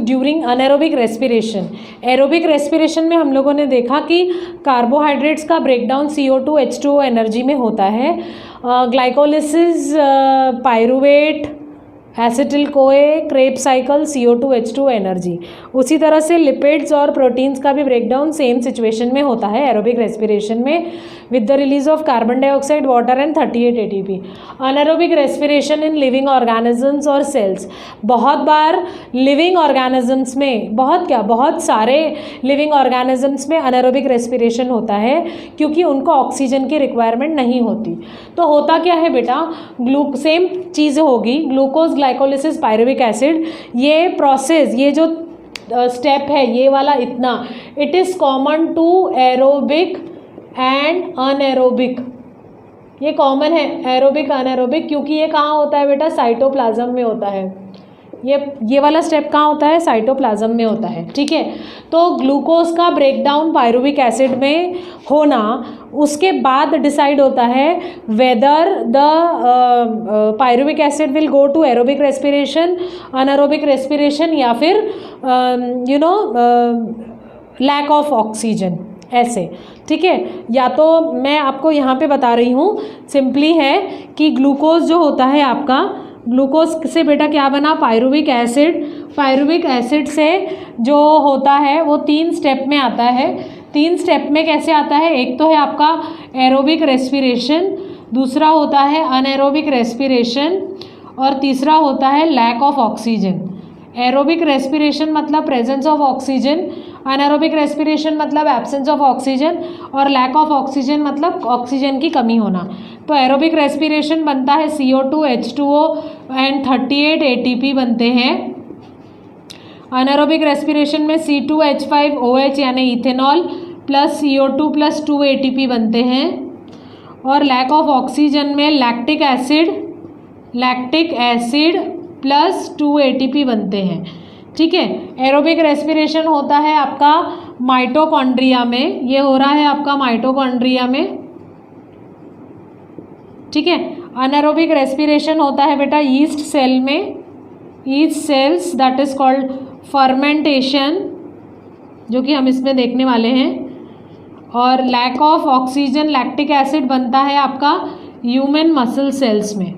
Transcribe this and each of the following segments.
During anaerobic respiration. Aerobic respiration में हम लोगों ने देखा कि कार्बोहाइड्रेट्स का ब्रेकडाउन CO2 H2O एनर्जी में होता है। ग्लाइकोलिसिस पायरुवेट एसिटिल कोए Krebs cycle CO2 H2O energy. उसी तरह से लिपिड्स और प्रोटीन्स का भी ब्रेकडाउन सेम सिचुएशन में होता है एरोबिक रेस्पिरेशन में, with the release of carbon dioxide water and 38 ATP। Anaerobic respiration in living organisms और सेल्स। बहुत बार लिविंग ऑर्गेनिजम्स में, बहुत सारे लिविंग ऑर्गेनिजम्स में अनएरोबिक रेस्पिरेशन होता है क्योंकि उनको ऑक्सीजन की रिक्वायरमेंट नहीं होती। तो होता क्या है बेटा, सेम चीज़ होगी, ग्लूकोज ग्लाइकोलिसिस पायरुविक एसिड, ये प्रोसेस, ये जो स्टेप है ये वाला इतना, it is common to aerobic and anaerobic. ये कॉमन है एरोबिक अनएरोबिक, क्योंकि ये कहाँ होता है बेटा, साइटोप्लाज्म में होता है। ये वाला स्टेप कहाँ होता है, साइटोप्लाज्म में होता है। ठीक है, तो ग्लूकोज का ब्रेकडाउन पायरुविक एसिड में होना, उसके बाद डिसाइड होता है whether the pyruvic acid will go to aerobic respiration, anaerobic respiration, या फिर लैक ऑफ ऑक्सीजन, ऐसे। ठीक है, या तो मैं आपको यहाँ पे बता रही हूँ, सिंपली है कि ग्लूकोज जो होता है आपका, ग्लूकोज से बेटा क्या बना, पायरुविक एसिड। पायरुविक एसिड से जो होता है वो 3 स्टेप में आता है। 3 स्टेप में कैसे आता है, एक तो है आपका एरोबिक रेस्पिरेशन, दूसरा होता है अनएरोबिक रेस्पिरेशन, और तीसरा होता है lack of oxygen. Aerobic respiration मतलब presence of oxygen, anaerobic respiration मतलब एब्सेंस ऑफ ऑक्सीजन, और लैक ऑफ ऑक्सीजन मतलब ऑक्सीजन की कमी होना। तो एरोबिक रेस्पिरेशन बनता है CO2 H2O एंड 38 ATP बनते हैं। अनएरोबिक रेस्पिरेशन में C2H5OH यानी ethanol plus CO2 plus 2 ATP बनते हैं। और लैक ऑफ ऑक्सीजन में लैक्टिक एसिड प्लस 2 ATP बनते हैं। ठीक है, एरोबिक रेस्पिरेशन होता है आपका माइटोकॉन्ड्रिया में, ये हो रहा है आपका माइटोकॉन्ड्रिया में। ठीक है, अनएरोबिक रेस्पिरेशन होता है बेटा यीस्ट सेल में, yeast cells, that is called fermentation, जो कि हम इसमें देखने वाले हैं। और lack of oxygen, lactic acid बनता है आपका ह्यूमन मसल सेल्स में।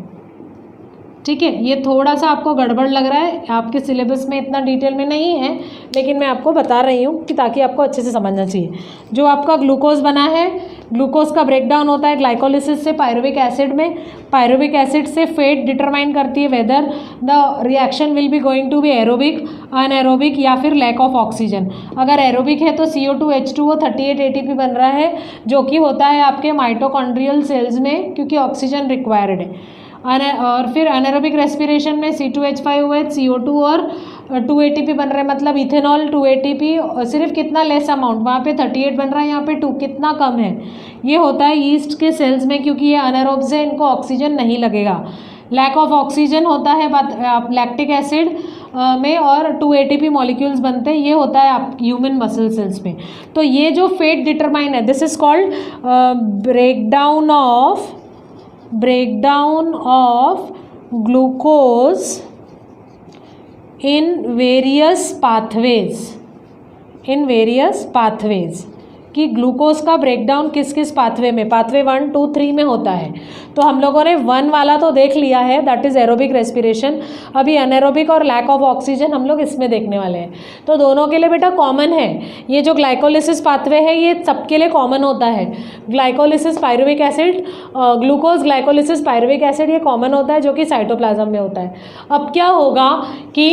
ठीक है, ये थोड़ा सा आपको गड़बड़ लग रहा है, आपके सिलेबस में इतना डिटेल में नहीं है, लेकिन मैं आपको बता रही हूँ कि ताकि आपको अच्छे से समझना चाहिए। जो आपका ग्लूकोज बना है, ग्लूकोज का ब्रेकडाउन होता है ग्लाइकोलिसिस से पायरुविक एसिड में। पायरुविक एसिड से फेट डिटरमाइन करती है whether the reaction will be going to be aerobic, anaerobic, या फिर लैक ऑफ ऑक्सीजन। अगर एरोबिक है तो CO2 H2O 38 ATP बन रहा है, जो कि होता है आपके माइटोकॉन्ड्रियल सेल्स में, क्योंकि ऑक्सीजन रिक्वायर्ड है। और फिर अनएरोबिक रेस्पिरेशन में C2H5OH CO2 और 2 ATP बन रहा है, मतलब इथेनॉल 2 ATP, सिर्फ कितना लेस अमाउंट, वहाँ पे 38 बन रहा है, यहाँ पे 2, कितना कम है। ये होता है ईस्ट के सेल्स में, क्योंकि ये अनएरोब से इनको ऑक्सीजन नहीं लगेगा। लैक ऑफ ऑक्सीजन होता है लैक्टिक एसिड में, और 2 ATP मॉलिक्यूल्स बनते हैं, ये होता है आप ह्यूमन मसल सेल्स में। तो ये जो फेट डिटरमाइन है, this is called breakdown of glucose in various pathways, कि ग्लूकोज का ब्रेकडाउन किस किस पाथवे में, पाथवे 1, 2, 3 में होता है। तो हम लोगों ने 1 वाला तो देख लिया है, दैट इज़ एरोबिक रेस्पिरेशन। अभी अनएरोबिक और लैक ऑफ ऑक्सीजन हम लोग इसमें देखने वाले हैं। तो दोनों के लिए बेटा कॉमन है, ये जो ग्लाइकोलिसिस पाथवे है ये सबके लिए कॉमन होता है। Glycolysis pyruvic acid, glucose glycolysis pyruvic acid, ये कॉमन होता है, जो कि साइटोप्लाज्म में होता है। अब क्या होगा कि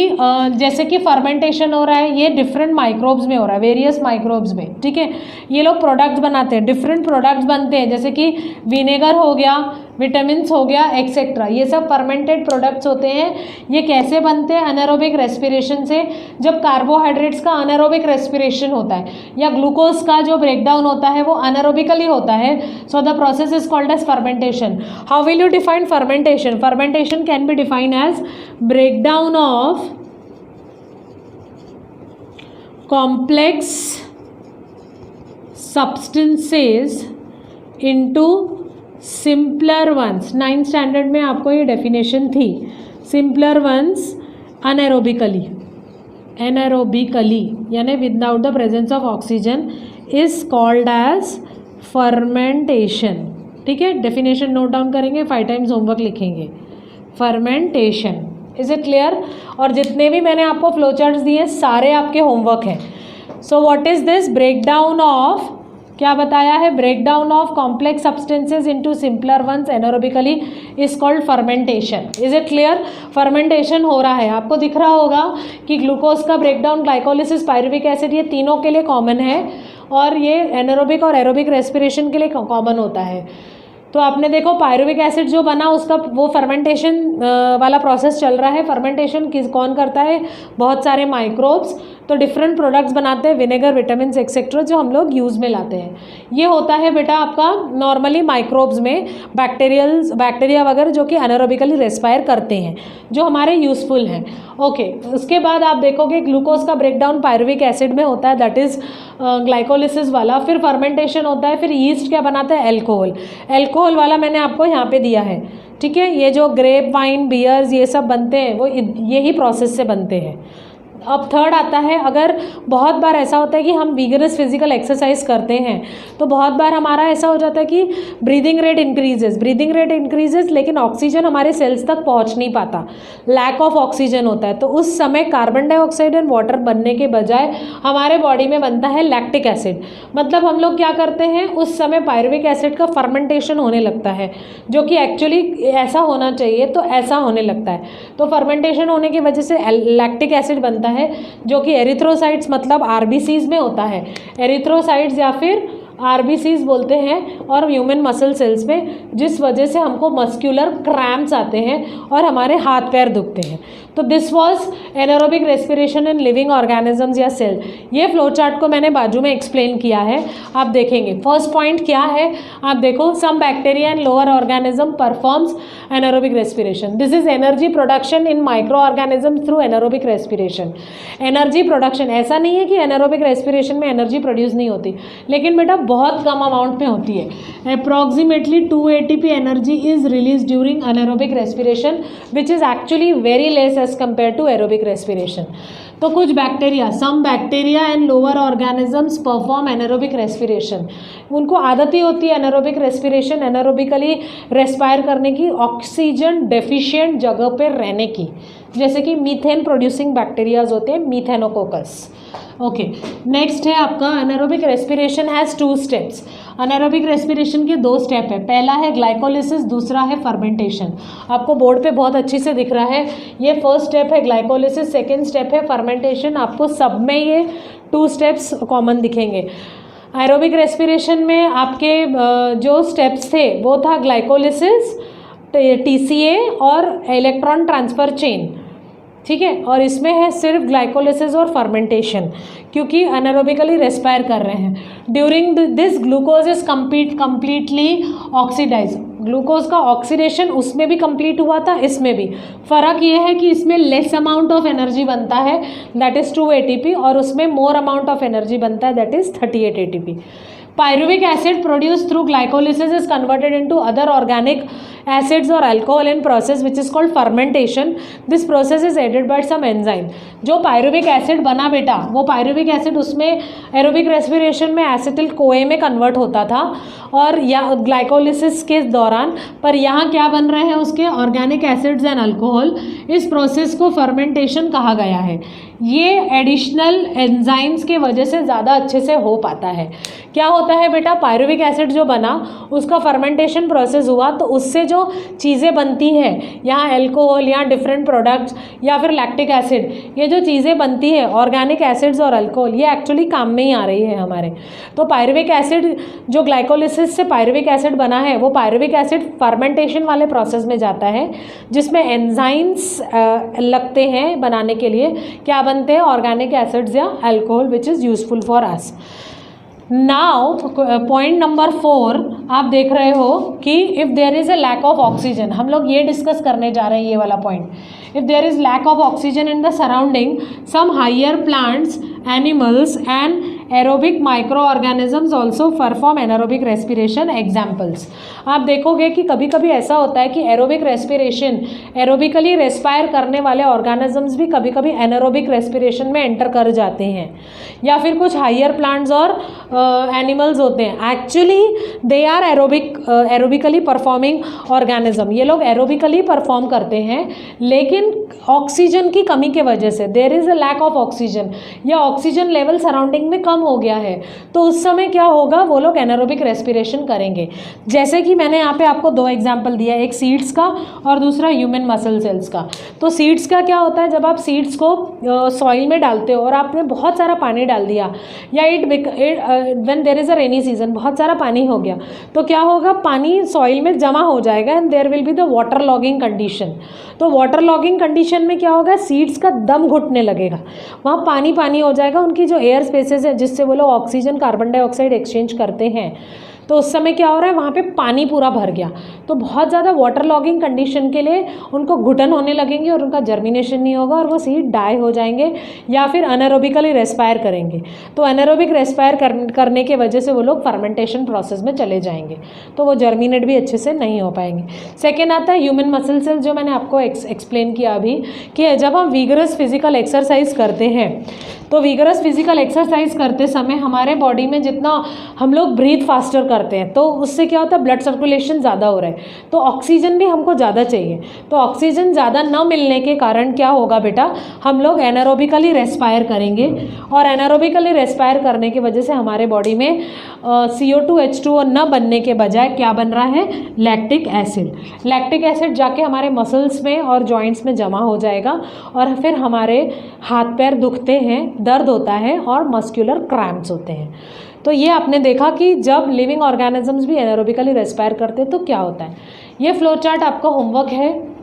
जैसे कि फर्मेंटेशन हो रहा है, ये डिफरेंट माइक्रोब्स में हो रहा है, वेरियस माइक्रोब्स में। ठीक है, ये लोग प्रोडक्ट्स बनाते हैं, डिफरेंट प्रोडक्ट्स बनते हैं, जैसे कि विनेगर हो गया, विटामिन्स हो गया, एक्सेट्रा, ये सब फर्मेंटेड प्रोडक्ट्स होते हैं। ये कैसे बनते हैं, अनएरोबिक रेस्पिरेशन से। जब कार्बोहाइड्रेट्स का अनएरोबिक रेस्पिरेशन होता है, या ग्लूकोज का जो ब्रेकडाउन होता है वो अनएरोबिकली होता है, so the process is called as fermentation. How will you define fermentation? Fermentation can be defined as breakdown of complex substances into simpler ones। 9th standard में आपको ये डेफिनेशन थी, सिंपलर वंस अनएरोबिकली। एनारोबिकली यानी without the presence of oxygen is called as fermentation. ठीक है, definition note down करेंगे, 5 times homework लिखेंगे। Fermentation, is it clear? और जितने भी मैंने आपको फ्लो चार्ट्स दिए सारे आपके होमवर्क हैं। So what is this? Breakdown of, क्या बताया है? Breakdown of complex substances into simpler ones anaerobically is called fermentation. Is it clear? Fermentation हो रहा है, आपको दिख रहा होगा कि ग्लूकोज का ब्रेकडाउन, ग्लाइकोलिसिस, पायरुविक एसिड, ये तीनों के लिए कॉमन है और ये एनारोबिक और एरोबिक रेस्पिरेशन के लिए कॉमन होता है। तो आपने देखो पायरुविक एसिड जो बना उसका वो फर्मेंटेशन वाला प्रोसेस चल रहा है। फर्मेंटेशन कौन करता है? बहुत सारे माइक्रोब्स, तो डिफरेंट प्रोडक्ट्स बनाते हैं, विनेगर, विटामिन एक्सेट्रा, जो हम लोग यूज़ में लाते हैं। ये होता है बेटा आपका नॉर्मली माइक्रोब्स में, बैक्टीरिया वगैरह जो कि एनारोबिकली रेस्पायर करते हैं, जो हमारे यूज़फुल हैं। ओके, उसके बाद आप देखोगे ग्लूकोज का ब्रेकडाउन पायरुविक एसिड में होता है, दैट इज़ ग्लाइकोलिसिस वाला। फिर फर्मेंटेशन होता है, फिर ईस्ट क्या बनाता है? एल्कोहल। एल्कोहल वाला मैंने आपको यहाँ पे दिया है। ठीक है, ये जो ग्रेप वाइन, बियर्स, ये सब बनते हैं वो यही प्रोसेस से बनते हैं। अब थर्ड आता है, अगर बहुत बार ऐसा होता है कि हम विगरस फिजिकल एक्सरसाइज करते हैं तो बहुत बार हमारा ऐसा हो जाता है कि ब्रीदिंग रेट इंक्रीजेस, लेकिन ऑक्सीजन हमारे सेल्स तक पहुंच नहीं पाता, लैक ऑफ ऑक्सीजन होता है। तो उस समय कार्बन डाइऑक्साइड एंड वाटर बनने के बजाय हमारे बॉडी में बनता है लैक्टिक एसिड। मतलब हम लोग क्या करते हैं, उस समय पायरुविक एसिड का फर्मेंटेशन होने लगता है, जो कि एक्चुअली ऐसा होना चाहिए, तो ऐसा होने लगता है। तो फर्मेंटेशन होने की वजह से लैक्टिक एसिड बनता है, जो कि एरिथ्रोसाइट्स मतलब आरबीसीज में होता है। एरिथ्रोसाइट्स या फिर आरबीसीज बोलते हैं, और ह्यूमन मसल सेल्स में, जिस वजह से हमको मस्क्यूलर क्रैम्प्स आते हैं और हमारे हाथ पैर दुखते हैं। तो this was anaerobic respiration in living organisms या सेल। ये फ्लो चार्ट को मैंने बाजू में एक्सप्लेन किया है, आप देखेंगे। फर्स्ट पॉइंट क्या है, आप देखो, some bacteria and lower organism performs anaerobic respiration. This is energy production in micro organism through anaerobic respiration. Energy production, ऐसा नहीं है कि एनारोबिक रेस्पिरेशन में एनर्जी प्रोड्यूस नहीं होती, लेकिन बेटा बहुत कम अमाउंट में होती है। Approximately 2 ATP energy is release during anaerobic respiration, which is actually very less as compare to aerobic respiration. तो कुछ bacteria, some bacteria and lower organisms perform anaerobic respiration. उनको आदत ही होती है एनारोबिक रेस्पिरेशन, एनारोबिकली रेस्पायर करने की, oxygen deficient जगह पर रहने की, जैसे कि मीथेन प्रोड्यूसिंग बैक्टीरियाज होते हैं, मीथेनोकोकस। ओके, नेक्स्ट है आपका anaerobic respiration has 2 steps. Anaerobic respiration के 2 स्टेप है, पहला है ग्लाइकोलिसिस, दूसरा है फर्मेंटेशन। आपको बोर्ड पे बहुत अच्छी से दिख रहा है, ये फर्स्ट स्टेप है ग्लाइकोलिसिस, सेकेंड स्टेप है फर्मेंटेशन। आपको सब में ये 2 स्टेप्स कॉमन दिखेंगे। एरोबिक रेस्पिरेशन में आपके जो स्टेप्स थे वो था ग्लाइकोलिसिस, TCA और इलेक्ट्रॉन ट्रांसफ़र चेन। ठीक है, और इसमें है सिर्फ ग्लाइकोलिसिस और फर्मेंटेशन, क्योंकि एनारोबिकली रेस्पायर कर रहे हैं। During this glucose is completely oxidise. Glucose का ऑक्सीडेशन उसमें भी कंप्लीट हुआ था, इसमें भी। फ़र्क ये है कि इसमें लेस अमाउंट ऑफ एनर्जी बनता है, दैट इज़ 2 ATP, और उसमें मोर अमाउंट ऑफ एनर्जी बनता है, that is 38 ATP. Pyruvic acid produced through glycolysis is converted into other organic acids or alcohol in process which is called fermentation. This process is aided by some enzyme. जो pyruvic acid बना बेटा, वो pyruvic acid उसमें aerobic respiration में acetyl कोए में convert होता था और या ग्लाइकोलिसिस के दौरान, पर यहाँ क्या बन रहे हैं उसके ऑर्गेनिक एसिड्स एंड अल्कोहल। इस प्रोसेस को फर्मेंटेशन कहा गया है। ये एडिशनल एंजाइम्स के वजह से ज़्यादा अच्छे से हो पाता है। क्या होता है बेटा, पायरुविक एसिड जो बना उसका फर्मेंटेशन प्रोसेस हुआ तो उससे जो चीज़ें बनती हैं, यहाँ एल्कोहल, यहाँ डिफरेंट प्रोडक्ट्स या फिर लैक्टिक एसिड, ये जो चीज़ें बनती है ऑर्गेनिक एसिड्स और अल्कोहल, ये एक्चुअली काम में ही आ रही है हमारे। तो पायरुविक एसिड जो ग्लाइकोलिसिस से पायरुविक एसिड बना है, वो पायरुविक एसिड फर्मेंटेशन वाले प्रोसेस में जाता है जिसमें एंजाइम्स लगते हैं बनाने के लिए। क्या बनते हैं? ऑर्गेनिक एसिड्स या alcohol which is useful for us. Now point number 4 आप देख रहे हो कि if there is a lack of oxygen, हम लोग ये डिस्कस करने जा रहे हैं ये वाला point. If there is lack of oxygen in the surrounding, some higher plants, animals and aerobic micro organisms also perform anaerobic respiration. Examples, आप देखोगे कि कभी कभी ऐसा होता है कि एरोबिक रेस्पिरेशन, एरोबिकली रेस्पायर करने वाले ऑर्गेनिजम्स भी कभी कभी एनारोबिक रेस्पिरेशन में एंटर कर जाते हैं, या फिर कुछ हाइयर प्लांट्स और एनिमल्स होते हैं, actually they are aerobically performing organism. ये लोग एरोबिकली परफॉर्म करते हैं, लेकिन ऑक्सीजन की कमी के वजह से, there is a lack of oxygen, या ऑक्सीजन लेवल सराउंडिंग में कम हो गया है, तो उस समय क्या होगा, वो लोग एनारोबिक रेस्पिरेशन करेंगे। जैसे कि मैंने यहाँ पे आपको दो एग्जांपल दिया, एक सीड्स का और दूसरा ह्यूमन मसल सेल्स का। तो सीड्स का क्या होता है, जब आप सीड्स को सॉइल में डालते हो और आपने बहुत सारा पानी डाल दिया, या when there is a rainy season, बहुत सारा पानी हो गया, तो क्या होगा, पानी सॉइल में जमा हो जाएगा and there will be the water logging condition. तो वाटर लॉगिंग कंडीशन में क्या होगा, सीड्स का दम घुटने लगेगा, वहाँ पानी पानी हो जाएगा, उनकी जो एयर स्पेसेस है जिससे वो लोग ऑक्सीजन कार्बन डाइऑक्साइड एक्सचेंज करते हैं, तो उस समय क्या हो रहा है, वहाँ पे पानी पूरा भर गया, तो बहुत ज़्यादा वाटर लॉगिंग कंडीशन के लिए उनको घुटन होने लगेंगे और उनका जर्मिनेशन नहीं होगा और वो सीड डाई हो जाएंगे या फिर अनएरोबिकली रेस्पायर करेंगे। तो एनारोबिक रेस्पायर करने के वजह से वो लोग फर्मेंटेशन प्रोसेस में चले जाएंगे, तो वो जर्मिनेट भी अच्छे से नहीं हो पाएंगे। सेकेंड आता है ह्यूमन मसल सेल्स, जो मैंने आपको एक्सप्लेन किया अभी, कि जब हम विगरस फिजिकल एक्सरसाइज करते हैं, तो विगरस फिजिकल एक्सरसाइज करते समय हमारे बॉडी में जितना हम लोग ब्रीथ फास्टर करते हैं, तो उससे क्या होता है, ब्लड सर्कुलेशन ज़्यादा हो रहा है, तो ऑक्सीजन भी हमको ज़्यादा चाहिए। तो ऑक्सीजन ज़्यादा न मिलने के कारण क्या होगा बेटा, हम लोग एनारोबिकली रेस्पायर करेंगे, और एनारोबिकली रेस्पायर करने की वजह से हमारे बॉडी में CO2 H2O न बनने के बजाय क्या बन रहा है, लैक्टिक एसिड। लैक्टिक एसिड जाके हमारे मसल्स में और जॉइंट्स में जमा हो जाएगा, और फिर हमारे हाथ पैर दुखते हैं, दर्द होता है और मस्कुलर क्रैम्प्स होते हैं। तो ये आपने देखा कि जब लिविंग ऑर्गेनिजम्स भी एनारोबिकली रेस्पायर करते हैं तो क्या होता है। ये फ्लो चार्ट आपका होमवर्क है,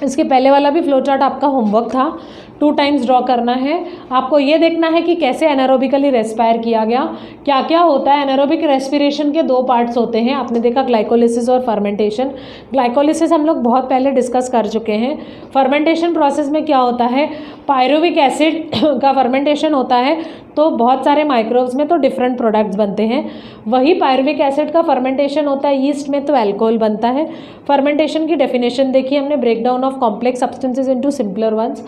इसके पहले वाला भी फ्लो चार्ट आपका होमवर्क था, 2 टाइम्स ड्रॉ करना है। आपको ये देखना है कि कैसे एनारोबिकली रेस्पायर किया गया, क्या क्या होता है। एनारोबिक रेस्पिरेशन के 2 पार्ट्स होते हैं, आपने देखा ग्लाइकोलिसिस और फर्मेंटेशन। ग्लाइकोलिसिस हम लोग बहुत पहले डिस्कस कर चुके हैं। फर्मेंटेशन प्रोसेस में क्या होता है, पायरुविक एसिड का फर्मेंटेशन होता है, तो बहुत सारे माइक्रोब्स में तो डिफरेंट प्रोडक्ट्स बनते हैं। वही पायरुविक एसिड का फर्मेंटेशन होता है यीस्ट में, तो अल्कोहल बनता है। फर्मेंटेशन की डेफिनेशन देखिए हमने, breakdown of complex substances into simpler ones.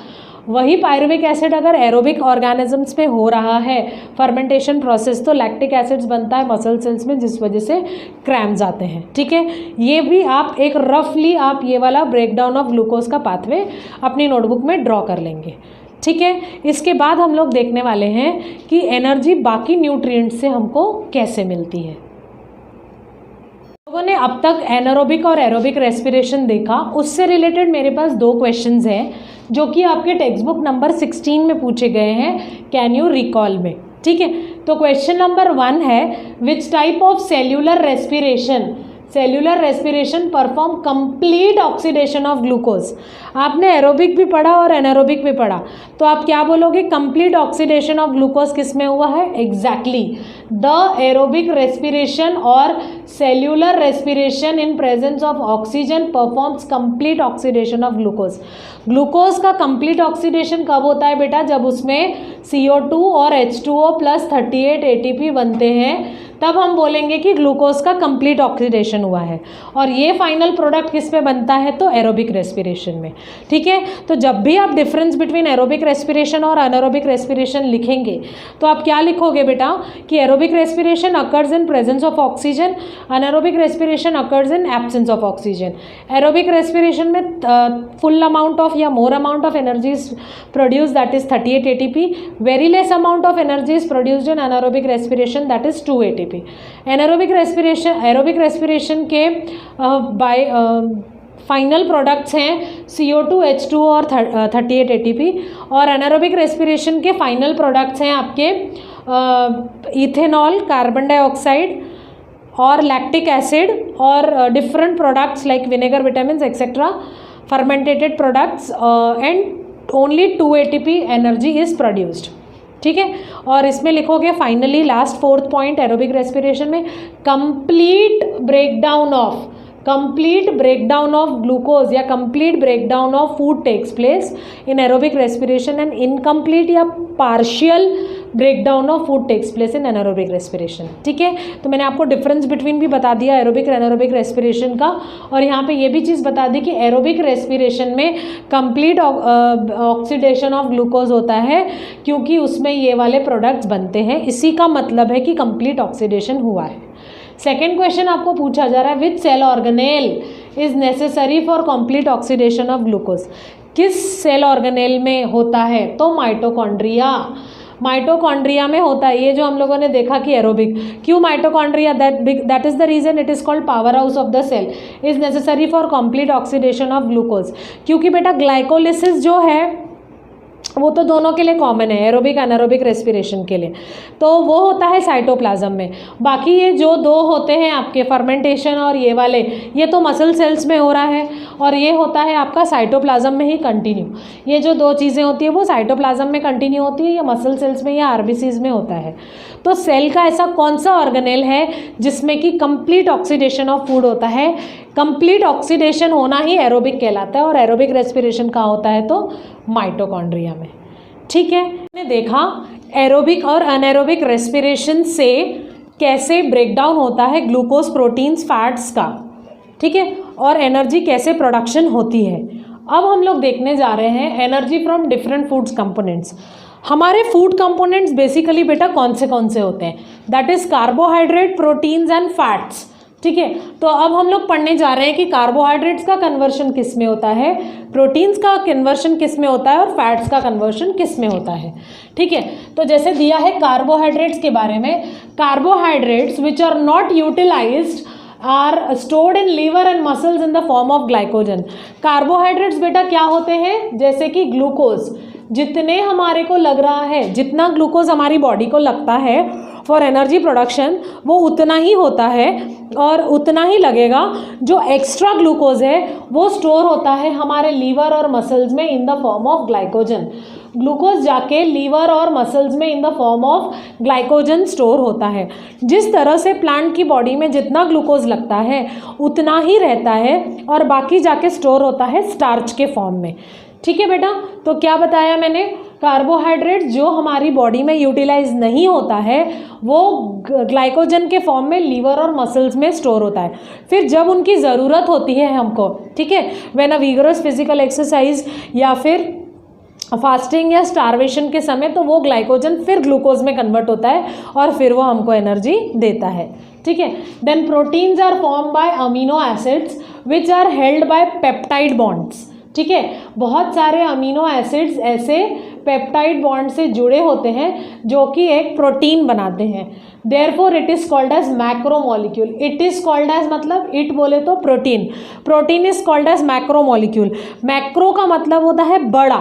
वही पायरुविक एसिड अगर एरोबिक ऑर्गेनिजम्स में हो रहा है फर्मेंटेशन प्रोसेस, तो लैक्टिक एसिड्स बनता है मसल सेल्स में, जिस वजह से क्रैम्प्स आते हैं। ठीक है, ये भी आप एक रफली आप ये वाला ब्रेकडाउन ऑफ ग्लूकोज का पाथवे अपनी नोटबुक में ड्रॉ कर लेंगे। ठीक है, इसके बाद हम लोग देखने वाले हैं कि एनर्जी बाकी न्यूट्रिएंट्स से हमको कैसे मिलती है। लोगों ने अब तक एनारोबिक और एरोबिक रेस्पिरेशन देखा, उससे रिलेटेड मेरे पास 2 क्वेश्चंस हैं जो कि आपके टेक्स्ट बुक नंबर 16 में पूछे गए हैं, कैन यू रिकॉल में। ठीक है, तो क्वेश्चन नंबर 1 है, which type of cellular respiration perform complete oxidation of glucose. आपने एरोबिक भी पढ़ा और एनारोबिक भी पढ़ा, तो आप क्या बोलोगे, कंप्लीट ऑक्सीडेशन ऑफ ग्लूकोज किस में हुआ है, एग्जैक्टली द एरोबिक रेस्पिरेशन और cellular respiration in presence of oxygen performs complete oxidation of glucose. Glucose का कंप्लीट ऑक्सीडेशन कब होता है बेटा, जब उसमें CO2 और H2O प्लस 38 ATP बनते हैं, तब हम बोलेंगे कि ग्लूकोज का कंप्लीट ऑक्सीडेशन हुआ है। और ये फाइनल प्रोडक्ट किस में बनता है, तो एरोबिक रेस्पिरेशन में। ठीक है, तो जब भी आप डिफरेंस बिटवीन एरोबिक रेस्पिरेशन और अनएरोबिक रेस्पिरेशन लिखेंगे, तो आप क्या लिखोगे बेटा, कि aerobic respiration occurs in presence of oxygen, anaerobic respiration occurs in absence of oxygen. Aerobic respiration में फुल अमाउंट ऑफ या more amount of energy is produce, that is 38 ATP। Very less amount of energy is produced in anaerobic respiration, that is 2 ATP। Aerobic respiration के bye final products हैं CO2 H2O और 38 ATP, और anaerobic respiration के final products हैं आपके ethanol, carbon dioxide और lactic acid और different products like vinegar, vitamin etcetera, fermented products, and only 2 ATP energy is produced. ठीक है, और इसमें लिखोगे finally last 4th point aerobic respiration में, कंप्लीट ब्रेकडाउन ऑफ ग्लूकोज या complete breakdown of food takes place in aerobic respiration, and incomplete या partial breakdown of food takes place in anaerobic respiration. ठीक है, तो मैंने आपको डिफरेंस बिटवीन भी बता दिया एरोबिक और एनारोबिक रेस्पिरेशन का, और यहाँ पे ये भी चीज़ बता दी कि एरोबिक रेस्पिरेशन में कंप्लीट ऑक्सीडेशन ऑफ ग्लूकोज होता है, क्योंकि उसमें ये वाले प्रोडक्ट्स बनते हैं, इसी का मतलब है कि कंप्लीट ऑक्सीडेशन हुआ है। सेकेंड क्वेश्चन आपको पूछा जा रहा है, which cell organelle is necessary for complete oxidation of glucose. किस सेल ऑर्गेनेल में होता है, तो माइटोकॉन्ड्रिया। माइटोकॉन्ड्रिया में होता है, ये जो हम लोगों ने देखा कि एरोबिक, क्यों mitochondria, that is the reason it is called power house of the cell, is necessary for complete oxidation of glucose. क्योंकि बेटा ग्लाइकोलिसिस जो है वो तो दोनों के लिए कॉमन है, एरोबिक एनारोबिक रेस्पिरेशन के लिए, तो वो होता है साइटोप्लाज्म में। बाकी ये जो दो होते हैं आपके फर्मेंटेशन और ये वाले, ये तो मसल सेल्स में हो रहा है, और ये होता है आपका साइटोप्लाज्म में ही कंटिन्यू। ये जो दो चीज़ें होती है वो साइटोप्लाज्म में कंटिन्यू होती है, या मसल सेल्स में या आरबीसीज में होता है। तो सेल का ऐसा कौन सा ऑर्गेनेल है जिसमें कि कंप्लीट ऑक्सीडेशन ऑफ फूड होता है। कंप्लीट ऑक्सीडेशन होना ही एरोबिक कहलाता है, और एरोबिक रेस्पिरेशन कहाँ होता है, तो माइटोकॉन्ड्रिया में। ठीक है, हमने देखा एरोबिक और अनएरोबिक रेस्पिरेशन से कैसे ब्रेकडाउन होता है ग्लूकोज, प्रोटीन्स, फैट्स का। ठीक है, और एनर्जी कैसे प्रोडक्शन होती है। अब हम लोग देखने जा रहे हैं energy from different foods components. हमारे फूड कंपोनेंट्स बेसिकली बेटा कौन से होते हैं, that is carbohydrate, proteins and fats. ठीक है, तो अब हम लोग पढ़ने जा रहे हैं कि कार्बोहाइड्रेट्स का कन्वर्शन किस में होता है, प्रोटीन्स का कन्वर्शन किस में होता है, और फैट्स का कन्वर्शन किस में होता है। ठीक है, तो जैसे दिया है कार्बोहाइड्रेट्स के बारे में, carbohydrates which are not utilised are stored in liver and muscles in the form of glycogen. Carbohydrates बेटा क्या होते हैं, जैसे कि ग्लूकोज, जितने हमारे को लग रहा है, जितना ग्लूकोज हमारी बॉडी को लगता है फॉर एनर्जी प्रोडक्शन, वो उतना ही होता है और उतना ही लगेगा। जो एक्स्ट्रा ग्लूकोज है वो स्टोर होता है हमारे लीवर और मसल्स में in the form of glycogen. Glucose जाके लीवर और मसल्स में in the form of glycogen store होता है। जिस तरह से प्लांट की बॉडी में जितना ग्लूकोज लगता है उतना ही रहता है, और बाकी जाके स्टोर होता है स्टार्च के फॉर्म में। ठीक है बेटा, तो क्या बताया मैंने, कार्बोहाइड्रेट जो हमारी बॉडी में यूटिलाइज नहीं होता है वो ग्लाइकोजन के फॉर्म में लीवर और मसल्स में स्टोर होता है। फिर जब उनकी ज़रूरत होती है हमको, ठीक है, when a vigorous physical exercise या फिर फास्टिंग या स्टारवेशन के समय, तो वो ग्लाइकोजन फिर ग्लूकोज में कन्वर्ट होता है और फिर वो हमको एनर्जी देता है। ठीक है, then proteins are form by amino acids which are held by peptide bonds. ठीक है, बहुत सारे अमीनो एसिड्स ऐसे पेप्टाइड बॉन्ड से जुड़े होते हैं जो कि एक प्रोटीन बनाते हैं। Therefore it is called as macromolecule. It is called as मतलब इट बोले तो protein, protein is called as macromolecule. Macro का मतलब होता है बड़ा,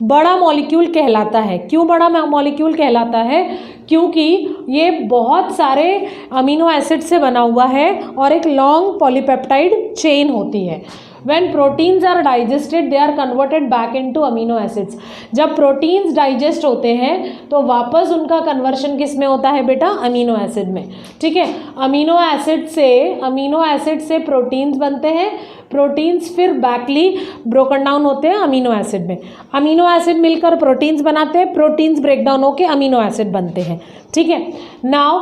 बड़ा मॉलिक्यूल कहलाता है। क्यों बड़ा मॉलिक्यूल कहलाता है, क्योंकि ये बहुत सारे अमीनो एसिड से बना हुआ है और एक लॉन्ग पॉलीपेप्टाइड चेन होती है। When proteins are digested, they are converted back into amino acids. जब प्रोटीन्स डाइजेस्ट होते हैं तो वापस उनका कन्वर्शन किस में होता है बेटा, अमीनो एसिड में। ठीक है, अमीनो एसिड से प्रोटीन्स बनते हैं, प्रोटीन्स फिर बैकली ब्रोकन डाउन होते हैं अमीनो एसिड में। अमीनो एसिड मिलकर प्रोटीन्स बनाते हैं, प्रोटीन्स ब्रेक डाउन होकर अमीनो एसिड बनते हैं। ठीक है, now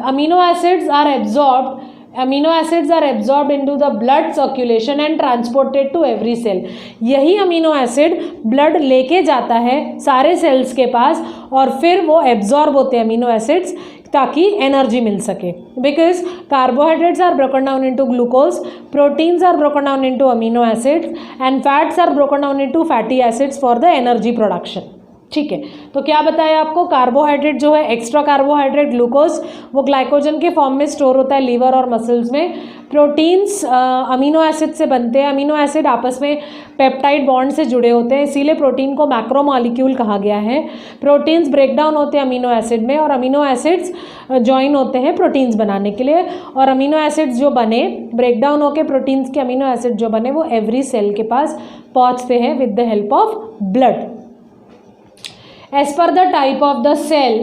amino acids are absorbed, amino acids are absorbed into the blood circulation and transported to every cell. यही अमीनो एसिड ब्लड लेके जाता है सारे सेल्स के पास और फिर वो एब्जॉर्ब होते हैं अमीनो एसिड्स ताकि एनर्जी मिल सके। Because carbohydrates are broken down into glucose, proteins are broken down into amino acids and fats are broken down into fatty acids for the energy production. ठीक है, तो क्या बताया आपको, कार्बोहाइड्रेट जो है एक्स्ट्रा कार्बोहाइड्रेट ग्लूकोज वो ग्लाइकोजन के फॉर्म में स्टोर होता है लीवर और मसल्स में। प्रोटीन्स अमीनो एसिड से बनते हैं, अमीनो एसिड आपस में पेप्टाइड बॉन्ड से जुड़े होते हैं, इसीलिए प्रोटीन को मैक्रोमॉलिक्यूल कहा गया है। प्रोटीन्स ब्रेक डाउन होते हैं अमीनो एसिड में और अमीनो एसिड्स ज्वाइन होते हैं प्रोटीन्स बनाने के लिए, और अमीनो एसिड्स जो बने ब्रेक डाउन होकर प्रोटीन्स के अमीनो एसिड जो बने वो एवरी सेल के पास पहुँचते हैं with the help of blood. As per the type of the cell,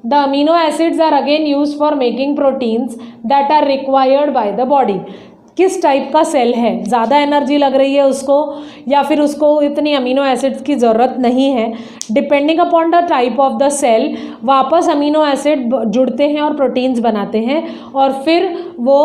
the amino acids are again used for making proteins that are required by the body. किस type का cell है, ज़्यादा energy लग रही है उसको या फिर उसको इतनी अमीनो एसिड्स की ज़रूरत नहीं है। Depending upon the type of the cell वापस अमीनो एसिड जुड़ते हैं और प्रोटीन्स बनाते हैं और फिर वो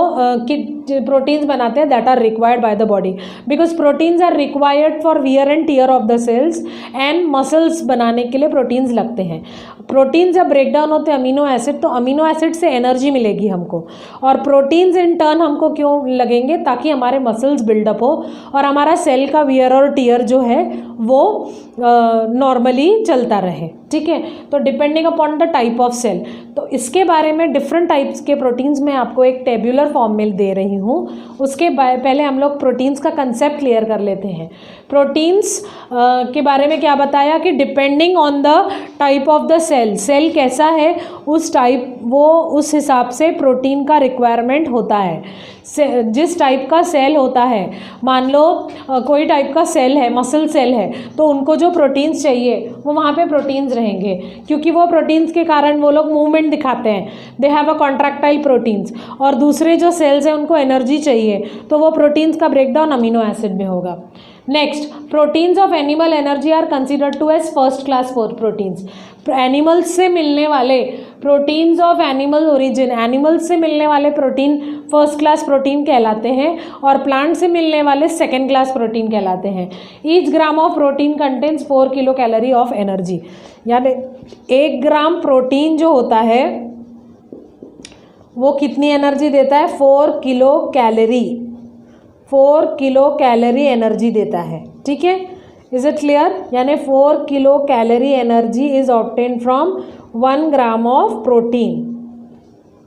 प्रोटीन्स बनाते हैं that are required by the body, because proteins are required for wear and tear of the cells and muscles बनाने के लिए प्रोटीन्स लगते हैं। प्रोटीन जब ब्रेक डाउन होते हैं अमीनो एसिड, तो अमीनो एसिड से एनर्जी मिलेगी हमको, और प्रोटीन्स इन टर्न हमको क्यों लगेंगे, ताकि हमारे मसल्स बिल्डअप हो और हमारा सेल का वियर और टीयर जो है वो नॉर्मली चलता रहे। ठीक है, तो depending upon the type of cell, तो इसके बारे में डिफरेंट टाइप्स के प्रोटीन्स मैं आपको एक टेब्यूलर फॉर्म में दे रही हूँ। उसके पहले हम लोग प्रोटीन्स का कंसेप्ट क्लियर कर लेते हैं। प्रोटीन्स के बारे में क्या बताया कि depending on the type of the cell कैसा है उस टाइप वो उस हिसाब से प्रोटीन का रिक्वायरमेंट होता है। जिस टाइप का सेल होता है, मान लो कोई टाइप का सेल है, मसल सेल है, तो उनको जो प्रोटीन्स चाहिए वो वहाँ पे प्रोटीन्स रहेंगे, क्योंकि वो प्रोटीन्स के कारण वो लोग मूवमेंट दिखाते हैं, they have a contractile proteins. और दूसरे जो सेल्स हैं उनको एनर्जी चाहिए, तो वो प्रोटीन्स का ब्रेकडाउन अमीनो एसिड में होगा। Next, proteins of animal energy are considered to as first class proteins. Animals से मिलने वाले proteins of animal origin, animals से मिलने वाले प्रोटीन फर्स्ट क्लास प्रोटीन कहलाते हैं और प्लांट से मिलने वाले सेकेंड क्लास प्रोटीन कहलाते हैं। Each gram of protein contains 4 kilo calorie of energy, यानी 1 ग्राम प्रोटीन जो होता है वो कितनी एनर्जी देता है, 4 kilo calorie, 4 kilo calorie energy देता है। ठीक है, इज इट क्लियर? यानी 4 kilo calorie energy is obtain from 1 gram of protein.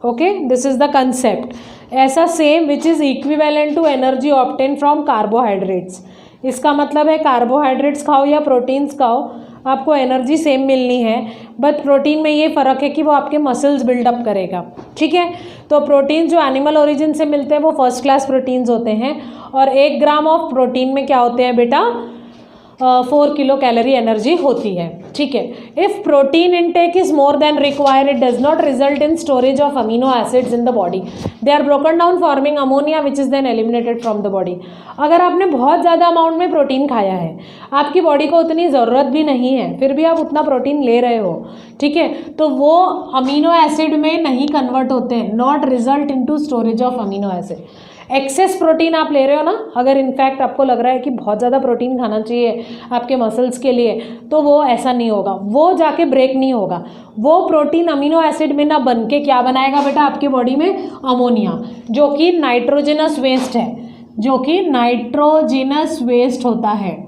Okay, this is the concept. ऐसा same which is equivalent to energy obtain from carbohydrates. इसका मतलब है carbohydrates खाओ या प्रोटीन्स खाओ, आपको एनर्जी सेम मिलनी है, बट प्रोटीन में ये फ़र्क है कि वो आपके मसल्स बिल्डअप करेगा। ठीक है, तो प्रोटीन जो एनिमल ओरिजिन से मिलते हैं वो फर्स्ट क्लास प्रोटीन्स होते हैं, और 1 ग्राम ऑफ प्रोटीन में क्या होते हैं बेटा, 4 किलो कैलोरी एनर्जी होती है। ठीक है, if protein intake is more than required it does not result in storage of amino acids in the body, they are broken down forming ammonia which is then eliminated from the body. अगर आपने बहुत ज़्यादा amount में protein खाया है, आपकी body को उतनी ज़रूरत भी नहीं है, फिर भी आप उतना प्रोटीन ले रहे हो, ठीक है, तो वो अमीनो एसिड में नहीं कन्वर्ट होते हैं, not result into storage of amino acid. Access protein आप ले रहे हो ना, अगर इनफैक्ट आपको लग रहा है कि बहुत ज़्यादा प्रोटीन खाना चाहिए आपके मसल्स के लिए, तो वो ऐसा नहीं होगा, वो जाके ब्रेक नहीं होगा। वो प्रोटीन अमीनो एसिड में ना बन के क्या बनाएगा बेटा आपके बॉडी में, अमोनिया, जो कि नाइट्रोजनस वेस्ट है, जो कि नाइट्रोजनस वेस्ट होता है।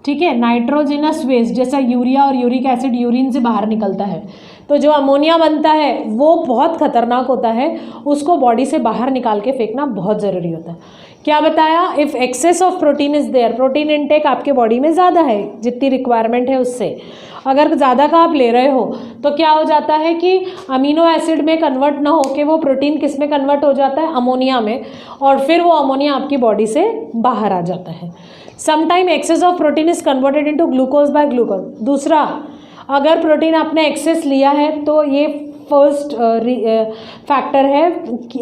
ठीक है, नाइट्रोजनस वेस्ट जैसा यूरिया और यूरिक एसिड यूरिन से बाहर निकलता है, तो जो अमोनिया बनता है वो बहुत खतरनाक होता है, उसको बॉडी से बाहर निकाल के फेंकना बहुत ज़रूरी होता है। क्या बताया, if excess of protein is there, protein intake आपके बॉडी में ज़्यादा है जितनी रिक्वायरमेंट है उससे, अगर ज़्यादा का आप ले रहे हो तो क्या हो जाता है कि अमीनो एसिड में कन्वर्ट ना होके वो प्रोटीन किस में कन्वर्ट हो जाता है, अमोनिया में, और फिर वो अमोनिया आपकी बॉडी से बाहर आ जाता है। Sometime excess of protein is converted into glucose by glucose. दूसरा, अगर प्रोटीन आपने एक्सेस लिया है तो ये फर्स्ट फैक्टर है,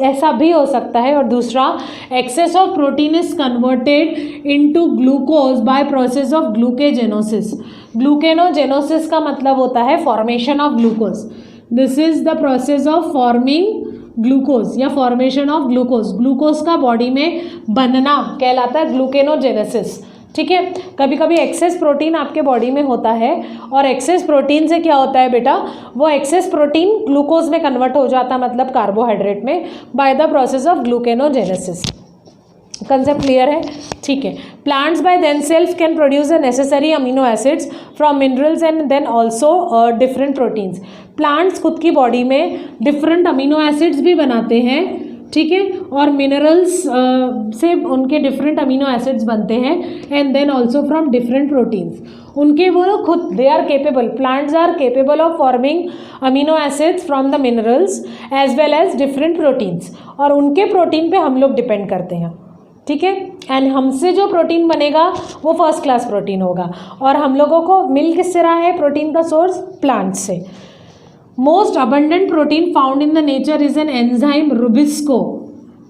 ऐसा भी हो सकता है। और दूसरा, excess of protein is converted into glucose by process of gluconeogenesis. Gluconeogenesis का मतलब होता है formation of glucose. This is the process of forming glucose या फॉर्मेशन ऑफ ग्लूकोज। ग्लूकोज का बॉडी में बनना कहलाता है ग्लूकेनोजेनेसिस। ठीक है, कभी कभी एक्सेस प्रोटीन आपके बॉडी में होता है, और एक्सेस प्रोटीन से क्या होता है बेटा, वो एक्सेस प्रोटीन ग्लूकोज में कन्वर्ट हो जाता है, मतलब कार्बोहाइड्रेट में, by the process of gluconeogenesis. Concept clear है? ठीक है। Plants by themselves can produce the necessary amino acids from minerals and then also different proteins. Plants खुद की बॉडी में डिफरेंट अमीनो एसिड्स भी बनाते हैं, ठीक है, और मिनरल्स से उनके डिफरेंट अमीनो एसिड्स बनते हैं, and then also from different proteins. उनके वो खुद they are capable, plants are capable of forming amino acids from the minerals as well as different proteins, और उनके प्रोटीन पे हम लोग डिपेंड करते हैं, ठीक है। एंड हमसे जो प्रोटीन बनेगा वो फर्स्ट क्लास प्रोटीन होगा, और हम लोगों को मिल किससे रहा है प्रोटीन का सोर्स, प्लांट्स से। Most abundant protein found in the nature is an enzyme Rubisco.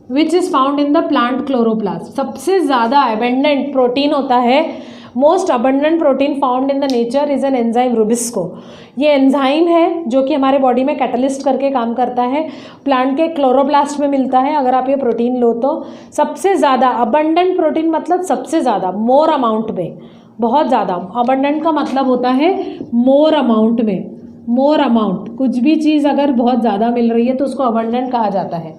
Which is found in the plant chloroplast. सबसे ज़्यादा अबंडेंट प्रोटीन होता है, most abundant protein found in the nature is an enzyme Rubisco. ये enzyme है जो कि हमारे body में कैटलिस्ट करके काम करता है, प्लांट के क्लोरोप्लास्ट में मिलता है। अगर आप ये प्रोटीन लो तो सबसे ज़्यादा अबंडेंट प्रोटीन मतलब सबसे ज़्यादा, मोर अमाउंट में, बहुत ज़्यादा। अबंडेंट का मतलब होता है मोर अमाउंट में, मोर अमाउंट, कुछ भी चीज़ अगर बहुत ज़्यादा मिल रही है तो उसको अबंडेंट कहा जाता है।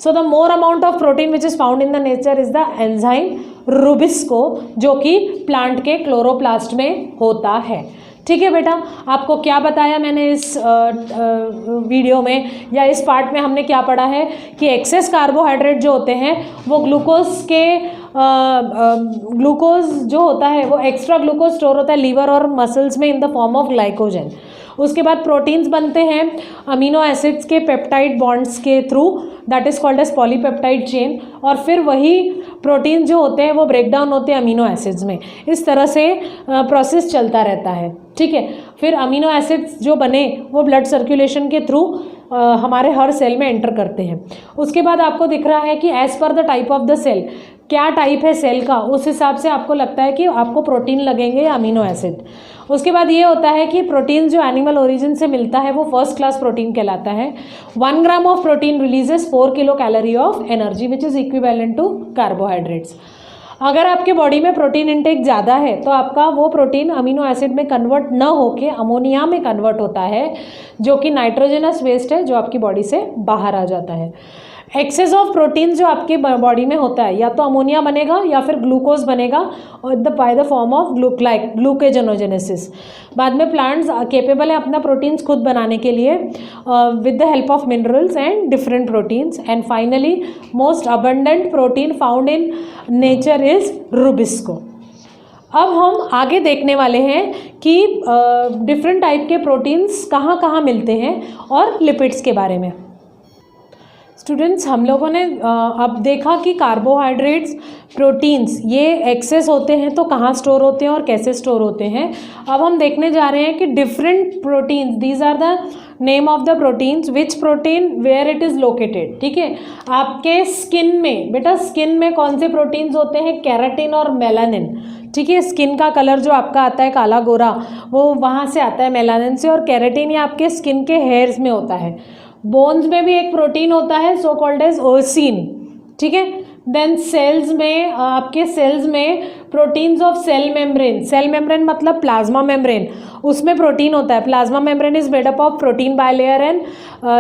So the more amount of protein which is found in the nature is the enzyme Rubisco, जो कि प्लांट के क्लोरोप्लास्ट में होता है। ठीक है बेटा, आपको क्या बताया मैंने इस वीडियो में या इस पार्ट में हमने क्या पढ़ा है कि एक्सेस कार्बोहाइड्रेट जो होते हैं वो ग्लूकोज जो होता है वो एक्स्ट्रा ग्लूकोज स्टोर होता है लीवर और मसल्स में in the form of glycogen. उसके बाद प्रोटीन्स बनते हैं अमीनो एसिड्स के पेप्टाइड बॉन्ड्स के through, that is called as polypeptide chain, और फिर वही प्रोटीन जो होते हैं वो ब्रेक डाउन होते हैं अमीनो एसिड्स में। इस तरह से प्रोसेस चलता रहता है। ठीक है, फिर अमीनो एसिड्स जो बने वो ब्लड सर्कुलेशन के थ्रू हमारे हर सेल में एंटर करते हैं। उसके बाद आपको दिख रहा है कि as per the type of the cell, क्या टाइप है सेल का, उस हिसाब से आपको लगता है कि आपको प्रोटीन लगेंगे या अमीनो एसिड। उसके बाद ये होता है कि प्रोटीन जो एनिमल ओरिजिन से मिलता है वो फर्स्ट क्लास प्रोटीन कहलाता है। 1 gram of protein releases 4 kilo calorie of energy which is equivalent to carbohydrates. अगर आपके बॉडी में प्रोटीन इंटेक ज़्यादा है तो आपका वो प्रोटीन अमीनो एसिड में कन्वर्ट न होके अमोनिया में कन्वर्ट होता है, जो कि नाइट्रोजनस वेस्ट है जो आपकी बॉडी से बाहर आ जाता है। एक्सेस ऑफ प्रोटीन जो आपके बॉडी में होता है या तो अमोनिया बनेगा या फिर ग्लूकोज बनेगा और बाय द फॉर्म ऑफ ग्लूकेजोनोजेनेसिस। बाद में प्लांट्स केपेबल है अपना प्रोटीन्स खुद बनाने के लिए with the help of minerals and different proteins. And finally most abundant protein found in nature is Rubisco. अब हम आगे देखने वाले हैं कि डिफरेंट टाइप के प्रोटीन्स कहाँ कहाँ मिलते हैं और लिपिड्स के बारे में। स्टूडेंट्स, हम लोगों ने अब देखा कि कार्बोहाइड्रेट्स, प्रोटीन्स ये एक्सेस होते हैं तो कहाँ स्टोर होते हैं और कैसे स्टोर होते हैं। अब हम देखने जा रहे हैं कि different proteins, these are the name of the proteins, which protein where it is located. ठीक है, आपके स्किन में, बेटा स्किन में कौन से प्रोटीन्स होते हैं, केराटिन और मेलानिन। ठीक है, स्किन का कलर जो आपका आता है काला गोरा, वो वहाँ से आता है मेलानिन से, और केराटिन ये आपके स्किन के हेयर्स में होता है। बोन्स में भी एक प्रोटीन होता है सो कॉल्ड एज ओसिन। ठीक है, देन सेल्स में, आपके सेल्स में proteins of cell membrane, cell membrane मतलब प्लाज्मा मेम्ब्रेन, उसमें प्रोटीन होता है। Plasma membrane is made up of protein bilayer and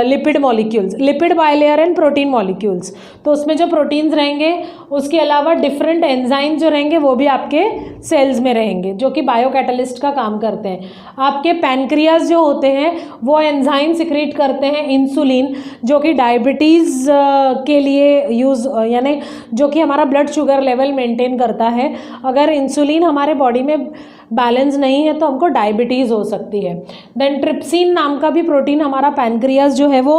lipid molecules, lipid bilayer and protein molecules. तो उसमें जो प्रोटीन्स रहेंगे उसके अलावा डिफरेंट एंजाइम जो रहेंगे वो भी आपके सेल्स में रहेंगे, जो कि बायोकैटलिस्ट का काम करते हैं। आपके पैनक्रियाज जो होते हैं वो एंजाइम सिक्रीट करते हैं इंसुलिन, जो कि डायबिटीज़ के लिए यूज़, यानी जो कि हमारा ब्लड शुगर लेवल मेंटेन करता है। अगर इंसुलिन हमारे बॉडी में बैलेंस नहीं है तो हमको डायबिटीज़ हो सकती है। देन ट्रिप्सिन नाम का भी प्रोटीन हमारा पैनक्रियाज जो है वो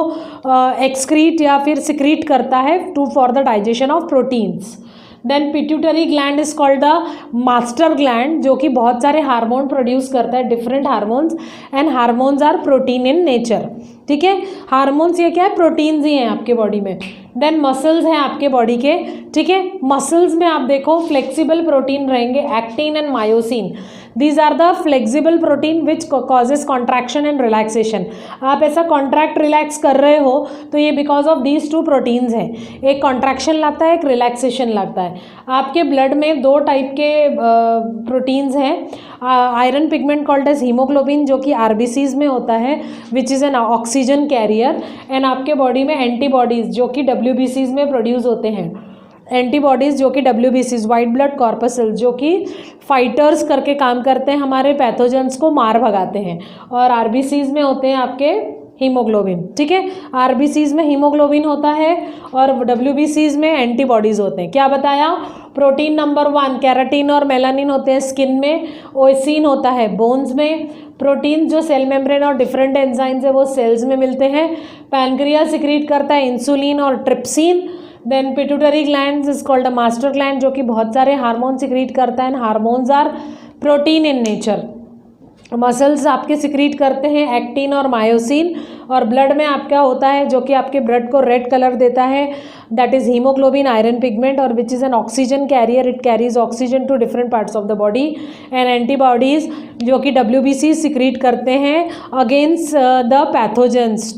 एक्सक्रीट या फिर सिक्रीट करता है for the digestion of proteins. Then pituitary gland is called the master gland, जो कि बहुत सारे हार्मोन प्रोड्यूस करता है, different hormones, and hormones are protein in nature. ठीक है, हार्मोन्स ये क्या है, प्रोटीन्स ही हैं आपके बॉडी में। देन मसल्स हैं आपके बॉडी के। ठीक है, मसल्स में आप देखो फ्लेक्सिबल प्रोटीन रहेंगे, actin and myosin. These are the flexible protein which causes contraction and relaxation. आप ऐसा कॉन्ट्रैक्ट रिलैक्स कर रहे हो तो ये because of these two proteins हैं, एक कॉन्ट्रैक्शन लाता है, एक रिलैक्सेशन लाता है। आपके ब्लड में 2 टाइप के प्रोटीन्स हैं, iron pigment called as haemoglobin, जो कि आरबीसीज में होता है, which is an oxygen carrier, and आपके बॉडी में एंटीबॉडीज़ जो कि डब्ल्यूबीसीज में प्रोड्यूस होते हैं, एंटीबॉडीज़ जो कि डब्ल्यूबीसीज, वाइट ब्लड कॉर्पसल्स, जो कि फाइटर्स करके काम करते हैं, हमारे पैथोजेंस को मार भगाते हैं। और आरबीसीज में होते हैं आपके हीमोग्लोबिन। ठीक है, आरबीसीज में हीमोग्लोबिन होता है और डब्ल्यूबीसीज में एंटीबॉडीज़ होते हैं। क्या बताया, प्रोटीन नंबर 1 केराटिन और मेलानिन होते हैं स्किन में, ओसिन होता है बोन्स में, प्रोटीन जो सेल मेम्ब्रेन और डिफरेंट एंजाइम्स है वो सेल्स में मिलते हैं। पैनक्रिया सिक्रीट करता है इंसुलिन और trypsin. Then pituitary gland is called a master gland, जो कि बहुत सारे हार्मोन सिक्रीट करता है, and hormones are protein in nature. Muscles आपके सिक्रीट करते हैं एक्टिन और मायोसिन, और ब्लड में आपका होता है जो कि आपके ब्लड को रेड कलर देता है, that is haemoglobin iron pigment, और which is an oxygen carrier, it carries oxygen to different parts of the body. And antibodies जो कि WBC सिक्रीट करते हैं against the pathogens